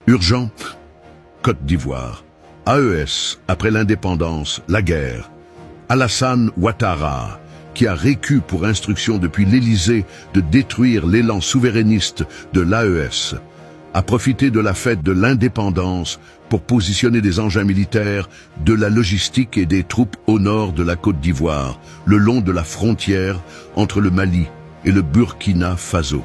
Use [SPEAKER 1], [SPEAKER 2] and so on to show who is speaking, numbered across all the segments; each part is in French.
[SPEAKER 1] Urgent, Côte d'Ivoire. AES, après l'indépendance, la guerre. Alassane Ouattara, qui a récu pour instruction depuis l'Élysée de détruire l'élan souverainiste de l'AES, a profité de la fête de l'indépendance pour positionner des engins militaires, de la logistique et des troupes au nord de la Côte d'Ivoire, le long de la frontière entre le Mali et le Burkina Faso.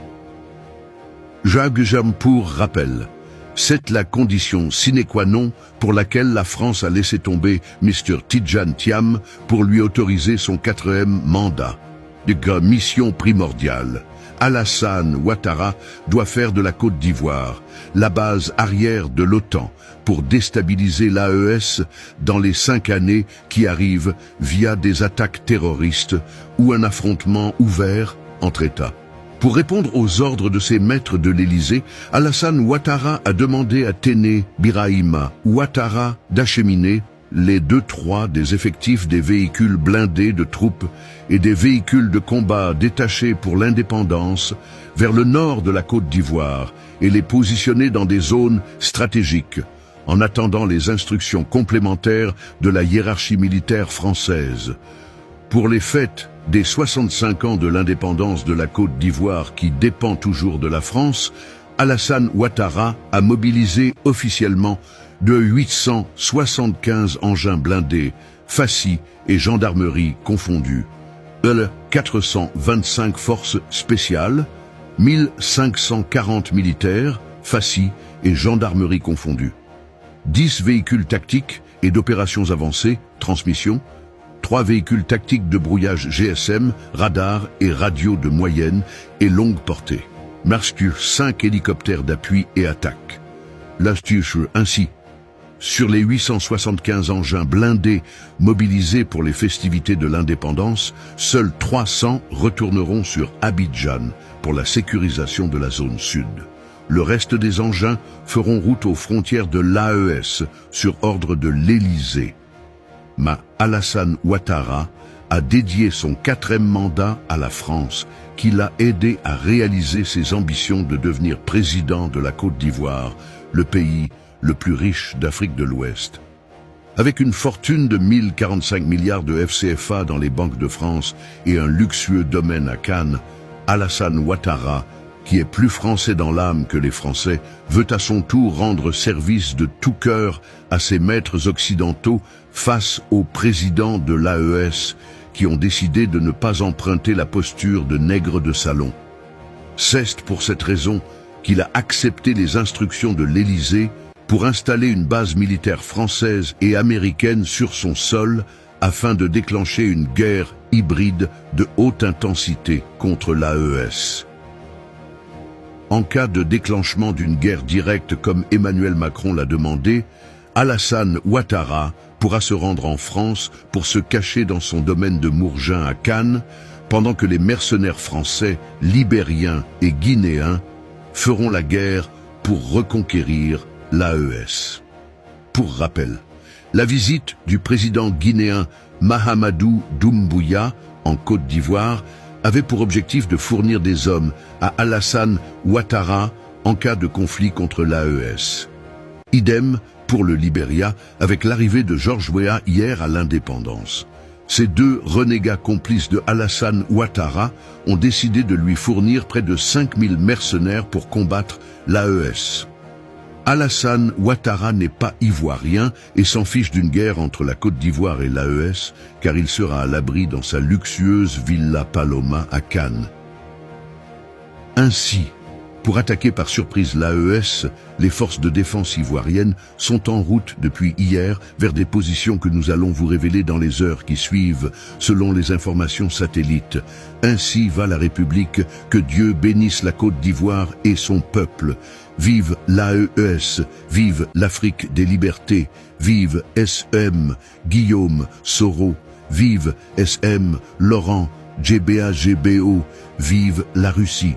[SPEAKER 1] Jacques Jampour rappelle, c'est la condition sine qua non pour laquelle la France a laissé tomber Mr. Tidjane Thiam pour lui autoriser son 4e mandat. De mission primordiale. Alassane Ouattara doit faire de la Côte d'Ivoire la base arrière de l'OTAN pour déstabiliser l'AES dans les 5 années qui arrivent via des attaques terroristes ou un affrontement ouvert entre États. Pour répondre aux ordres de ses maîtres de l'Élysée, Alassane Ouattara a demandé à Téné Birahima Ouattara d'acheminer les 2-3 des effectifs des véhicules blindés de troupes et des véhicules de combat détachés pour l'indépendance vers le nord de la Côte d'Ivoire et les positionner dans des zones stratégiques, en attendant les instructions complémentaires de la hiérarchie militaire française. Pour les fêtes des 65 ans de l'indépendance de la Côte d'Ivoire qui dépend toujours de la France, Alassane Ouattara a mobilisé officiellement de 875 engins blindés, fascis et gendarmerie confondus, 425 forces spéciales, 1540 militaires, fascis et gendarmerie confondus, 10 véhicules tactiques et d'opérations avancées, transmission, 3 véhicules tactiques de brouillage GSM, radar et radio de moyenne et longue portée. Mercure 5 hélicoptères d'appui et attaque. L'astuce ainsi. Sur les 875 engins blindés mobilisés pour les festivités de l'indépendance, seuls 300 retourneront sur Abidjan pour la sécurisation de la zone sud. Le reste des engins feront route aux frontières de l'AES sur ordre de l'Élysée. Alassane Ouattara a dédié son 4e mandat à la France, qui l'a aidé à réaliser ses ambitions de devenir président de la Côte d'Ivoire, le pays le plus riche d'Afrique de l'Ouest. Avec une fortune de 1045 milliards de FCFA dans les banques de France et un luxueux domaine à Cannes, Alassane Ouattara, qui est plus français dans l'âme que les Français, veut à son tour rendre service de tout cœur à ses maîtres occidentaux face aux présidents de l'AES qui ont décidé de ne pas emprunter la posture de nègre de salon. C'est pour cette raison qu'il a accepté les instructions de l'Élysée pour installer une base militaire française et américaine sur son sol afin de déclencher une guerre hybride de haute intensité contre l'AES. En cas de déclenchement d'une guerre directe comme Emmanuel Macron l'a demandé, Alassane Ouattara pourra se rendre en France pour se cacher dans son domaine de Mourgin à Cannes, pendant que les mercenaires français, libériens et guinéens feront la guerre pour reconquérir l'AES. Pour rappel, la visite du président guinéen Mahamadou Doumbouya en Côte d'Ivoire avait pour objectif de fournir des hommes à Alassane Ouattara en cas de conflit contre l'AES. Idem pour le Libéria avec l'arrivée de George Weah hier à l'indépendance. Ces 2 renégats complices de Alassane Ouattara ont décidé de lui fournir près de 5000 mercenaires pour combattre l'AES. Alassane Ouattara n'est pas ivoirien et s'en fiche d'une guerre entre la Côte d'Ivoire et l'AES, car il sera à l'abri dans sa luxueuse Villa Paloma à Cannes. Ainsi, pour attaquer par surprise l'AES, les forces de défense ivoiriennes sont en route depuis hier vers des positions que nous allons vous révéler dans les heures qui suivent, selon les informations satellites. Ainsi va la République, que Dieu bénisse la Côte d'Ivoire et son peuple. Vive l'AES, vive l'Afrique des libertés, vive SM, Guillaume Soro, vive SM, Laurent, GBA-GBO, vive la Russie.